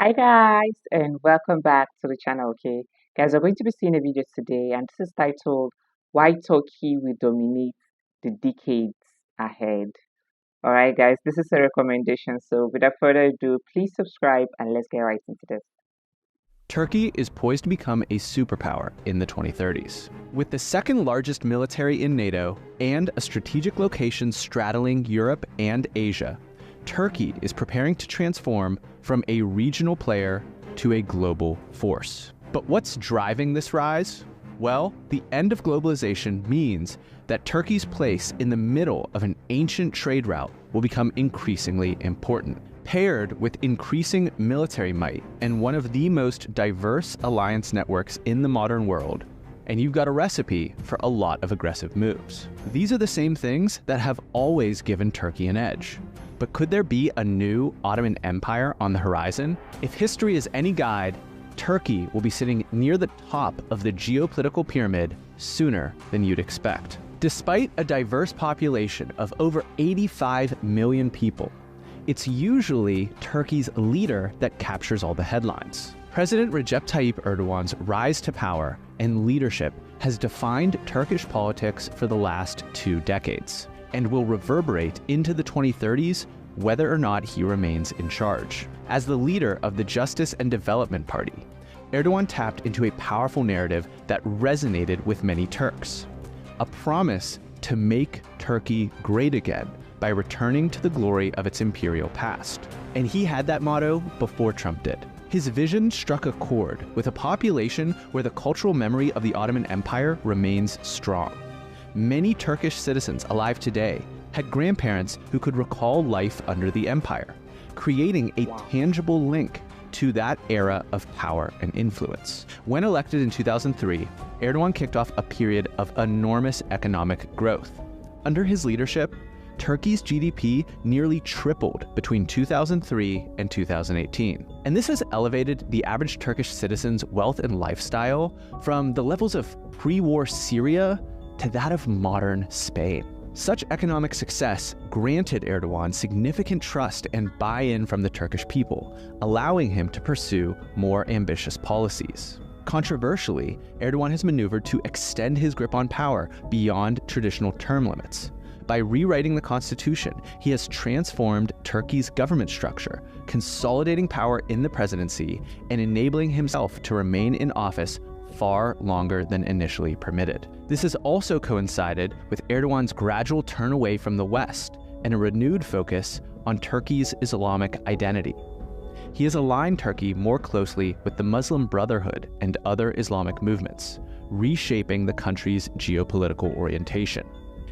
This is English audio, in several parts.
Hi guys, and welcome back to the channel. Okay, guys, we're going to be seeing a video today, and this is titled "Why Turkey Will Dominate the Decades Ahead." All right, guys, this is a recommendation. So, without further ado, please subscribe and let's get right into this. Turkey is poised to become a superpower in the 2030s. With the second largest military in NATO and a strategic location straddling Europe and Asia, Turkey is preparing to transform from a regional player to a global force. But what's driving this rise? Well, the end of globalization means that Turkey's place in the middle of an ancient trade route will become increasingly important. Paired with increasing military might and one of the most diverse alliance networks in the modern world, and you've got a recipe for a lot of aggressive moves. These are the same things that have always given Turkey an edge. But could there be a new Ottoman Empire on the horizon? If history is any guide, Turkey will be sitting near the top of the geopolitical pyramid sooner than you'd expect. Despite a diverse population of over 85 million people, it's usually Turkey's leader that captures all the headlines. President Recep Tayyip Erdogan's rise to power and leadership has defined Turkish politics for the last 2 decades and will reverberate into the 2030s whether or not he remains in charge. As the leader of the Justice and Development Party, Erdogan tapped into a powerful narrative that resonated with many Turks, a promise to make Turkey great again by returning to the glory of its imperial past. And he had that motto before Trump did. His vision struck a chord with a population where the cultural memory of the Ottoman Empire remains strong. Many Turkish citizens alive today had grandparents who could recall life under the empire, creating a tangible link to that era of power and influence. When elected in 2003, Erdogan kicked off a period of enormous economic growth. Under his leadership, Turkey's GDP nearly tripled between 2003 and 2018. And this has elevated the average Turkish citizen's wealth and lifestyle from the levels of pre-war Syria to that of modern Spain. Such economic success granted Erdogan significant trust and buy-in from the Turkish people, allowing him to pursue more ambitious policies. Controversially, Erdogan has maneuvered to extend his grip on power beyond traditional term limits. By rewriting the constitution, he has transformed Turkey's government structure, consolidating power in the presidency and enabling himself to remain in office far longer than initially permitted. This has also coincided with Erdogan's gradual turn away from the West and a renewed focus on Turkey's Islamic identity. He has aligned Turkey more closely with the Muslim Brotherhood and other Islamic movements, reshaping the country's geopolitical orientation.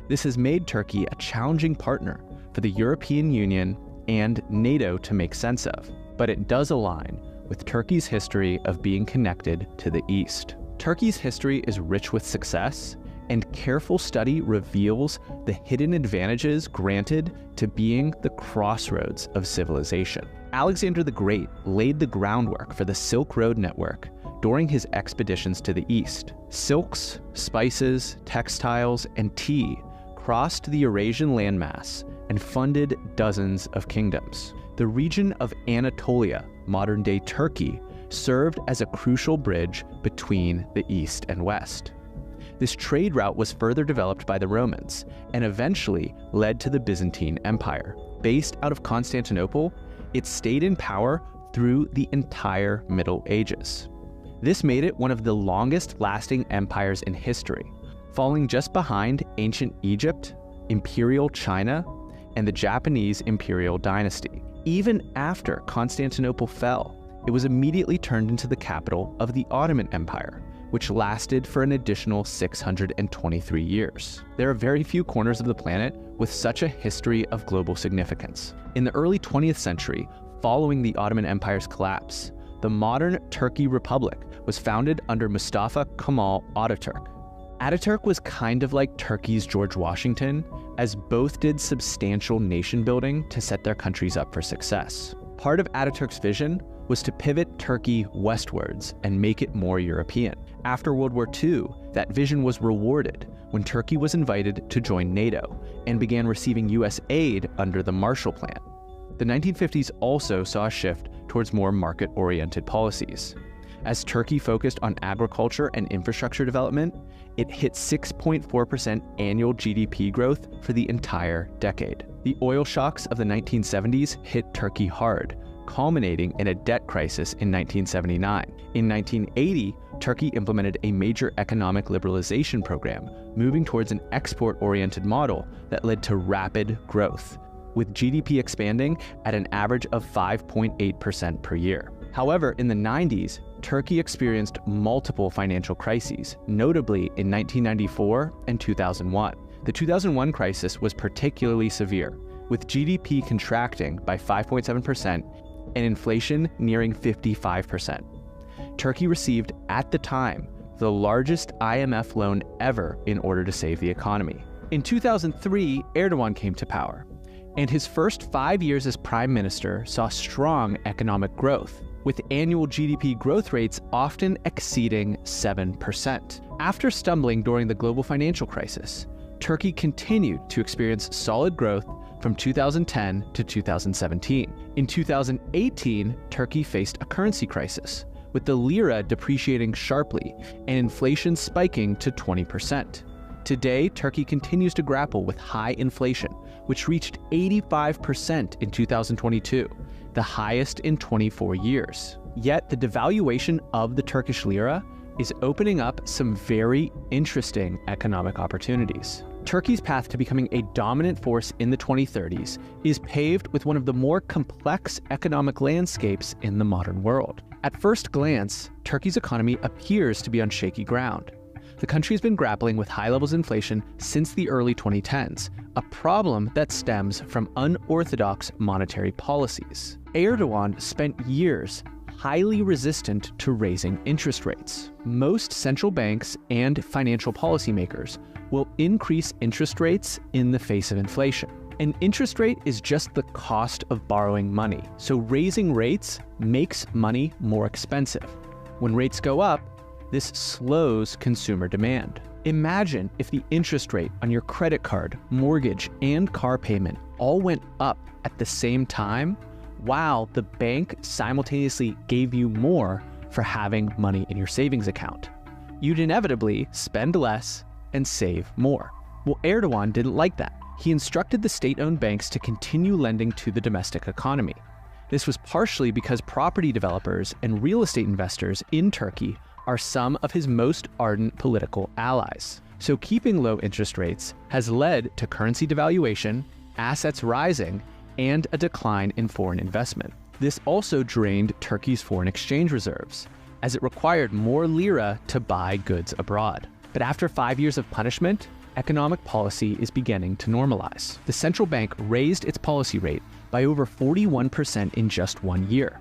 This has made Turkey a challenging partner for the European Union and NATO to make sense of, but it does align with Turkey's history of being connected to the East. Turkey's history is rich with success, and careful study reveals the hidden advantages granted to being the crossroads of civilization. Alexander the Great laid the groundwork for the Silk Road network during his expeditions to the East. Silks, spices, textiles, and tea crossed the Eurasian landmass and funded dozens of kingdoms. The region of Anatolia, modern-day Turkey, served as a crucial bridge between the East and West. This trade route was further developed by the Romans and eventually led to the Byzantine Empire. Based out of Constantinople, it stayed in power through the entire Middle Ages. This made it one of the longest-lasting empires in history, falling just behind ancient Egypt, Imperial China, and the Japanese imperial dynasty. Even after Constantinople fell, it was immediately turned into the capital of the Ottoman Empire, which lasted for an additional 623 years. There are very few corners of the planet with such a history of global significance. In the early 20th century, following the Ottoman Empire's collapse, the modern Turkey Republic was founded under Mustafa Kemal Ataturk. Ataturk was kind of like Turkey's George Washington, as both did substantial nation building to set their countries up for success. Part of Ataturk's vision was to pivot Turkey westwards and make it more European. After World War II, that vision was rewarded when Turkey was invited to join NATO and began receiving US aid under the Marshall Plan. The 1950s also saw a shift towards more market-oriented policies. As Turkey focused on agriculture and infrastructure development, it hit 6.4% annual GDP growth for the entire decade. The oil shocks of the 1970s hit Turkey hard, culminating in a debt crisis in 1979. In 1980, Turkey implemented a major economic liberalization program, moving towards an export-oriented model that led to rapid growth, with GDP expanding at an average of 5.8% per year. However, in the 90s, Turkey experienced multiple financial crises, notably in 1994 and 2001. The 2001 crisis was particularly severe, with GDP contracting by 5.7% and inflation nearing 55%. Turkey received, at the time, the largest IMF loan ever in order to save the economy. In 2003, Erdogan came to power, and his first 5 years as prime minister saw strong economic growth, with annual GDP growth rates often exceeding 7%. After stumbling during the global financial crisis, Turkey continued to experience solid growth from 2010 to 2017. In 2018, Turkey faced a currency crisis, with the lira depreciating sharply and inflation spiking to 20%. Today, Turkey continues to grapple with high inflation, which reached 85% in 2022, the highest in 24 years. Yet the devaluation of the Turkish lira is opening up some very interesting economic opportunities. Turkey's path to becoming a dominant force in the 2030s is paved with one of the more complex economic landscapes in the modern world. At first glance, Turkey's economy appears to be on shaky ground. The country has been grappling with high levels of inflation since the early 2010s, a problem that stems from unorthodox monetary policies. Erdogan spent years highly resistant to raising interest rates. Most central banks and financial policymakers will increase interest rates in the face of inflation. An interest rate is just the cost of borrowing money, so raising rates makes money more expensive. When rates go up, this slows consumer demand. Imagine if the interest rate on your credit card, mortgage, and car payment all went up at the same time, while the bank simultaneously gave you more for having money in your savings account. You'd inevitably spend less and save more. Well, Erdogan didn't like that. He instructed the state-owned banks to continue lending to the domestic economy. This was partially because property developers and real estate investors in Turkey are some of his most ardent political allies. So keeping low interest rates has led to currency devaluation, assets rising, and a decline in foreign investment. This also drained Turkey's foreign exchange reserves, as it required more lira to buy goods abroad. But after 5 years of punishment, economic policy is beginning to normalize. The central bank raised its policy rate by over 41% in just 1 year.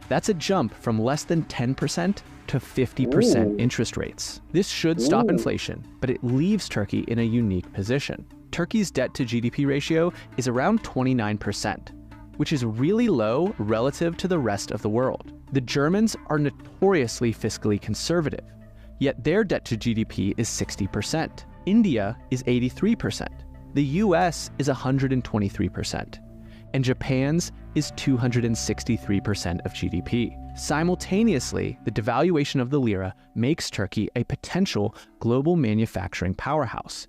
That's a jump from less than 10% to 50% interest rates. This should stop inflation, but it leaves Turkey in a unique position. Turkey's debt to GDP ratio is around 29%, which is really low relative to the rest of the world. The Germans are notoriously fiscally conservative, yet their debt to GDP is 60%. India is 83%. The US is 123%. And Japan's is 263% of GDP. Simultaneously, the devaluation of the lira makes Turkey a potential global manufacturing powerhouse,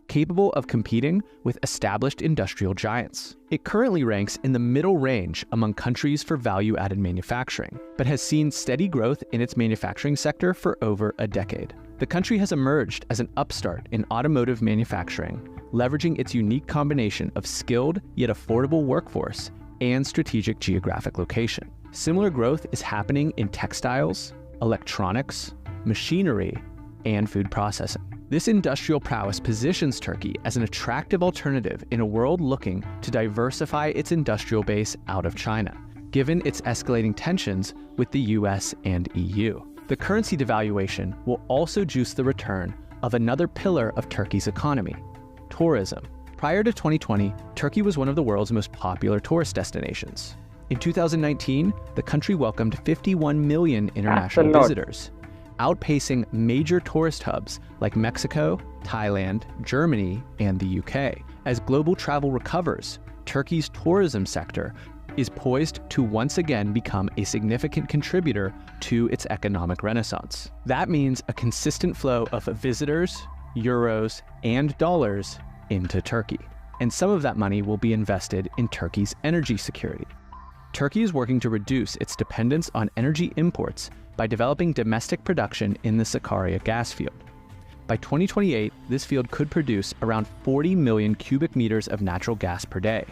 capable of competing with established industrial giants. It currently ranks in the middle range among countries for value-added manufacturing, but has seen steady growth in its manufacturing sector for over a decade. The country has emerged as an upstart in automotive manufacturing, leveraging its unique combination of skilled yet affordable workforce and strategic geographic location. Similar growth is happening in textiles, electronics, machinery, and food processing. This industrial prowess positions Turkey as an attractive alternative in a world looking to diversify its industrial base out of China, given its escalating tensions with the US and EU. The currency devaluation will also juice the return of another pillar of Turkey's economy: tourism. Prior to 2020, Turkey was one of the world's most popular tourist destinations. In 2019, the country welcomed 51 million international visitors, outpacing major tourist hubs like Mexico, Thailand, Germany, and the UK. As global travel recovers, Turkey's tourism sector is poised to once again become a significant contributor to its economic renaissance. That means a consistent flow of visitors, euros, and dollars into Turkey. And some of that money will be invested in Turkey's energy security. Turkey is working to reduce its dependence on energy imports by developing domestic production in the Sakarya gas field. By 2028, this field could produce around 40 million cubic meters of natural gas per day,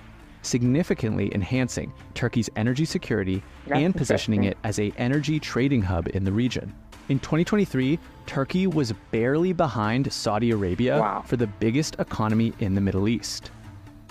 significantly enhancing Turkey's energy security and positioning it as an energy trading hub in the region. In 2023, Turkey was barely behind Saudi Arabia for the biggest economy in the Middle East.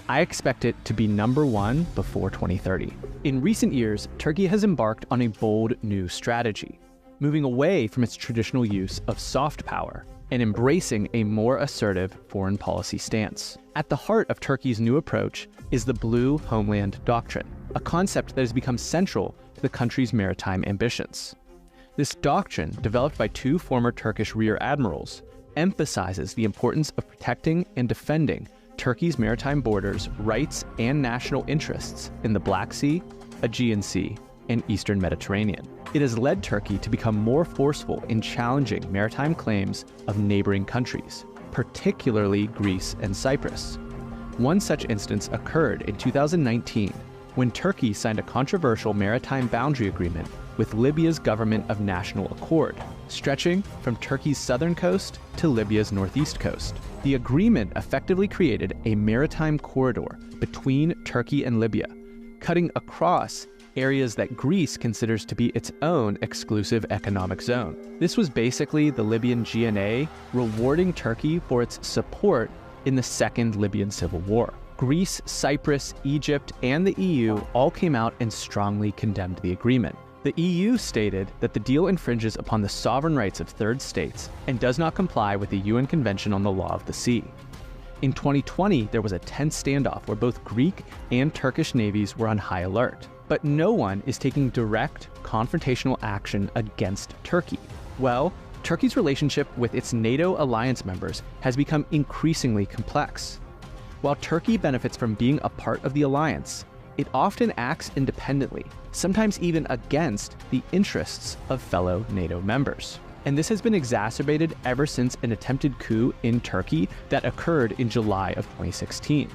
I expect it to be number one before 2030. In recent years, Turkey has embarked on a bold new strategy, moving away from its traditional use of soft power and embracing a more assertive foreign policy stance. At the heart of Turkey's new approach is the Blue Homeland Doctrine, a concept that has become central to the country's maritime ambitions. This doctrine, developed by two former Turkish rear admirals, emphasizes the importance of protecting and defending Turkey's maritime borders, rights, and national interests in the Black Sea, Aegean Sea, and Eastern Mediterranean. It has led Turkey to become more forceful in challenging maritime claims of neighboring countries, particularly Greece and Cyprus. One such instance occurred in 2019 when Turkey signed a controversial maritime boundary agreement with Libya's government of national accord, stretching from Turkey's southern coast to Libya's northeast coast. The agreement effectively created a maritime corridor between Turkey and Libya, cutting across areas that Greece considers to be its own exclusive economic zone. This was basically the Libyan GNA rewarding Turkey for its support in the Second Libyan Civil War. Greece, Cyprus, Egypt, and the EU all came out and strongly condemned the agreement. The EU stated that the deal infringes upon the sovereign rights of third states and does not comply with the UN Convention on the Law of the Sea. In 2020, there was a tense standoff where both Greek and Turkish navies were on high alert. But no one is taking direct confrontational action against Turkey. Well, Turkey's relationship with its NATO alliance members has become increasingly complex. While Turkey benefits from being a part of the alliance, it often acts independently, sometimes even against the interests of fellow NATO members. And this has been exacerbated ever since an attempted coup in Turkey that occurred in July of 2016.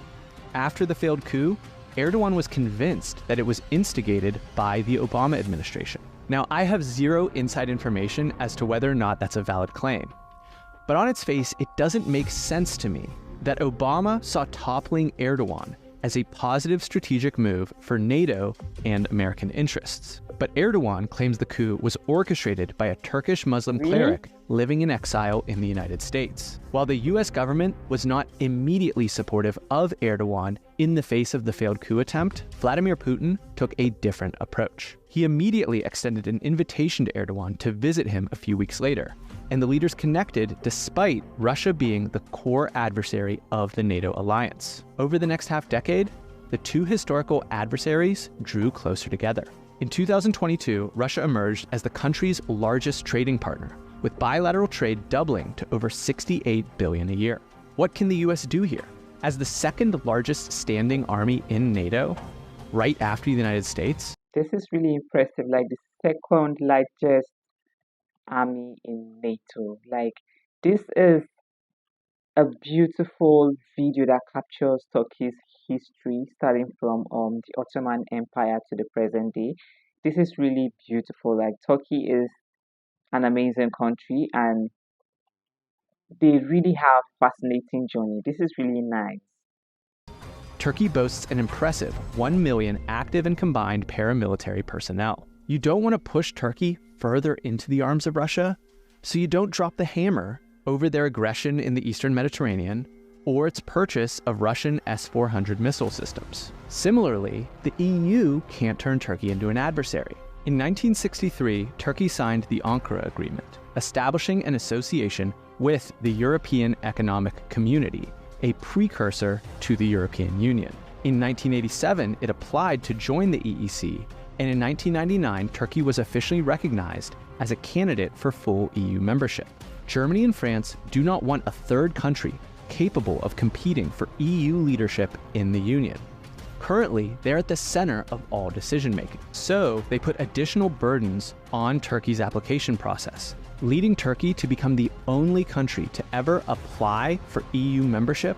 After the failed coup, Erdogan was convinced that it was instigated by the Obama administration. Now, I have zero inside information as to whether or not that's a valid claim. But on its face, it doesn't make sense to me that Obama saw toppling Erdogan as a positive strategic move for NATO and American interests. But Erdogan claims the coup was orchestrated by a Turkish Muslim cleric living in exile in the United States. While the US government was not immediately supportive of Erdogan in the face of the failed coup attempt, Vladimir Putin took a different approach. He immediately extended an invitation to Erdogan to visit him a few weeks later, and the leaders connected despite Russia being the core adversary of the NATO alliance. Over the next half-decade, the two historical adversaries drew closer together. In 2022, Russia emerged as the country's largest trading partner, with bilateral trade doubling to over $68 billion a year. What can the US do here? As the second largest standing army in NATO, right after the United States? This is really impressive, like the second largest army in NATO. Like, this is a beautiful video that captures Turkey's history, starting from the Ottoman Empire to the present day. This is really beautiful. Like, Turkey is an amazing country, and they really have fascinating journey. This is really nice. Turkey boasts an impressive 1 million active and combined paramilitary personnel. You don't want to push Turkey further into the arms of Russia, so you don't drop the hammer over their aggression in the Eastern Mediterranean or its purchase of Russian S-400 missile systems. Similarly, the EU can't turn Turkey into an adversary. In 1963, Turkey signed the Ankara Agreement, establishing an association with the European Economic Community, a precursor to the European Union. In 1987, it applied to join the EEC, and in 1999, Turkey was officially recognized as a candidate for full EU membership. Germany and France do not want a third country capable of competing for EU leadership in the Union. Currently, they're at the center of all decision-making. So they put additional burdens on Turkey's application process, leading Turkey to become the only country to ever apply for EU membership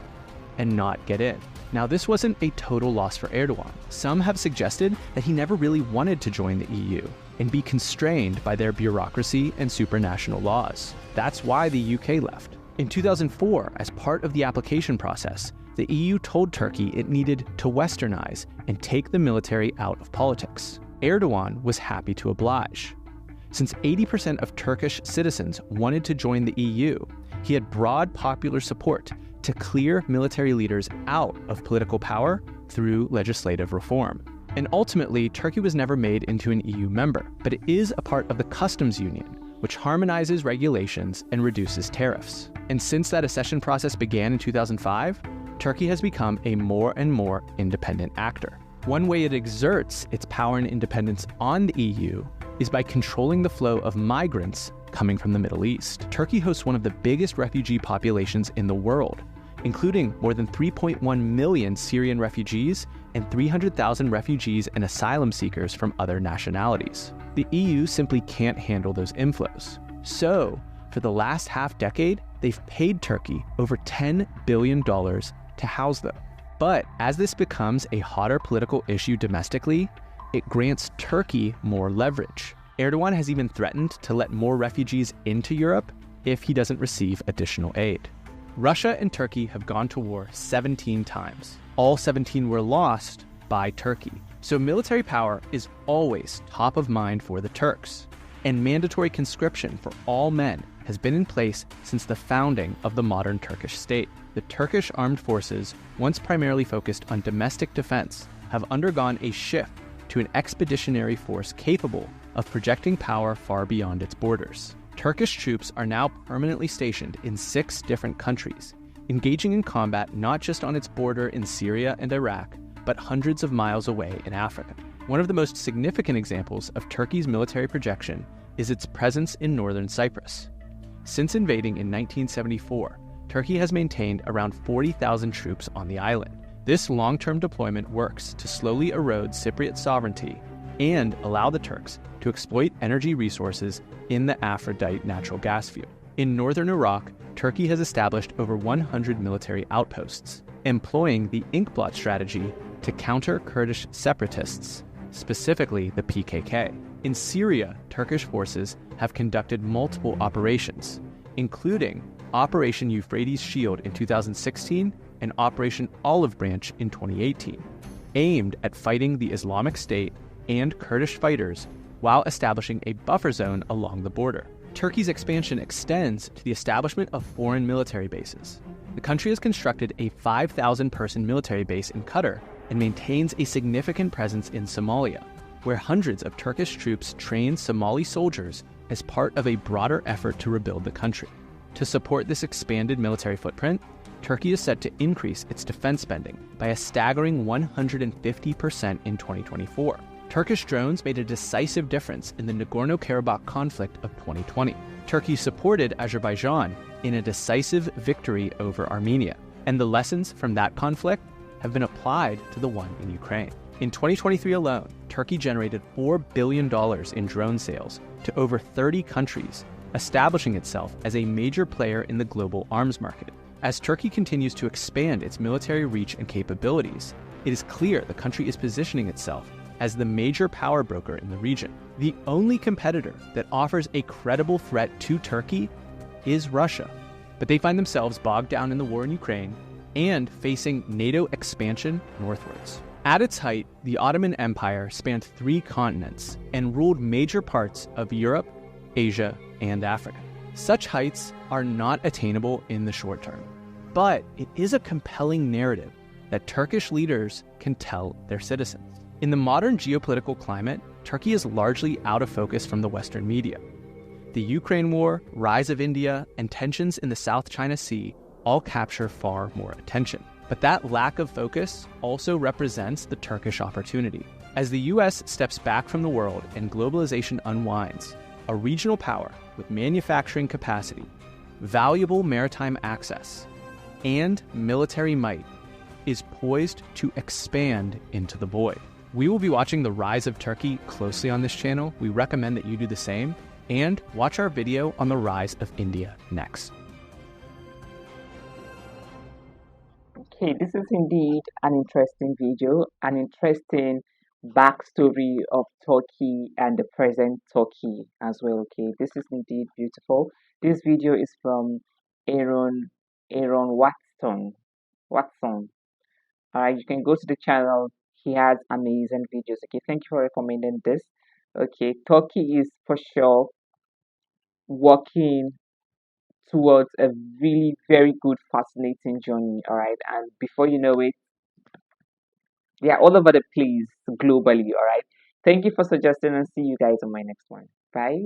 and not get in. Now, this wasn't a total loss for Erdogan. Some have suggested that he never really wanted to join the EU and be constrained by their bureaucracy and supranational laws. That's why the UK left. In 2004, as part of the application process, the EU told Turkey it needed to westernize and take the military out of politics. Erdogan was happy to oblige. Since 80% of Turkish citizens wanted to join the EU, he had broad popular support to clear military leaders out of political power through legislative reform. And ultimately, Turkey was never made into an EU member, but it is a part of the customs union, which harmonizes regulations and reduces tariffs. And since that accession process began in 2005, Turkey has become a more and more independent actor. One way it exerts its power and independence on the EU is by controlling the flow of migrants coming from the Middle East. Turkey hosts one of the biggest refugee populations in the world, including more than 3.1 million Syrian refugees and 300,000 refugees and asylum seekers from other nationalities. The EU simply can't handle those inflows. So, for the last half-decade, they've paid Turkey over $10 billion to house them. But as this becomes a hotter political issue domestically, it grants Turkey more leverage. Erdogan has even threatened to let more refugees into Europe if he doesn't receive additional aid. Russia and Turkey have gone to war 17 times. All 17 were lost by Turkey. So military power is always top of mind for the Turks. And mandatory conscription for all men has been in place since the founding of the modern Turkish state. The Turkish armed forces, once primarily focused on domestic defense, have undergone a shift to an expeditionary force capable of projecting power far beyond its borders. Turkish troops are now permanently stationed in 6 different countries, engaging in combat not just on its border in Syria and Iraq, but hundreds of miles away in Africa. One of the most significant examples of Turkey's military projection is its presence in northern Cyprus. Since invading in 1974, Turkey has maintained around 40,000 troops on the island. This long-term deployment works to slowly erode Cypriot sovereignty and allow the Turks to exploit energy resources in the Aphrodite natural gas field. In northern Iraq, Turkey has established over 100 military outposts, employing the inkblot strategy to counter Kurdish separatists, specifically the PKK. In Syria, Turkish forces have conducted multiple operations, including Operation Euphrates Shield in 2016 and Operation Olive Branch in 2018, aimed at fighting the Islamic State and Kurdish fighters while establishing a buffer zone along the border. Turkey's expansion extends to the establishment of foreign military bases. The country has constructed a 5,000-person military base in Qatar and maintains a significant presence in Somalia, where hundreds of Turkish troops train Somali soldiers as part of a broader effort to rebuild the country. To support this expanded military footprint, Turkey is set to increase its defense spending by a staggering 150% in 2024. Turkish drones made a decisive difference in the Nagorno-Karabakh conflict of 2020. Turkey supported Azerbaijan in a decisive victory over Armenia, and the lessons from that conflict have been applied to the one in Ukraine. In 2023 alone, Turkey generated $4 billion in drone sales to over 30 countries, establishing itself as a major player in the global arms market. As Turkey continues to expand its military reach and capabilities, it is clear the country is positioning itself as the major power broker in the region. The only competitor that offers a credible threat to Turkey is Russia, but they find themselves bogged down in the war in Ukraine and facing NATO expansion northwards. At its height, the Ottoman Empire spanned 3 continents and ruled major parts of Europe, Asia, and Africa. Such heights are not attainable in the short term, but it is a compelling narrative that Turkish leaders can tell their citizens. In the modern geopolitical climate, Turkey is largely out of focus from the Western media. The Ukraine war, rise of India, and tensions in the South China Sea all capture far more attention. But that lack of focus also represents the Turkish opportunity. As the US steps back from the world and globalization unwinds, a regional power with manufacturing capacity, valuable maritime access, and military might is poised to expand into the void. We will be watching the rise of Turkey closely on this channel. We recommend that you do the same, and watch our video on the rise of India next. Okay, this is indeed an interesting video, an interesting backstory of Turkey and the present Turkey as well. Okay, this is indeed beautiful. This video is from Aaron Aaron Watson. All right, you can go to the channel. He has amazing videos. Okay, thank you for recommending this. Okay, Turkey is for sure working towards a really very good, fascinating journey. All right, and before you know it, they are all over the place globally. All right, thank you for suggesting, and see you guys on my next one. Bye.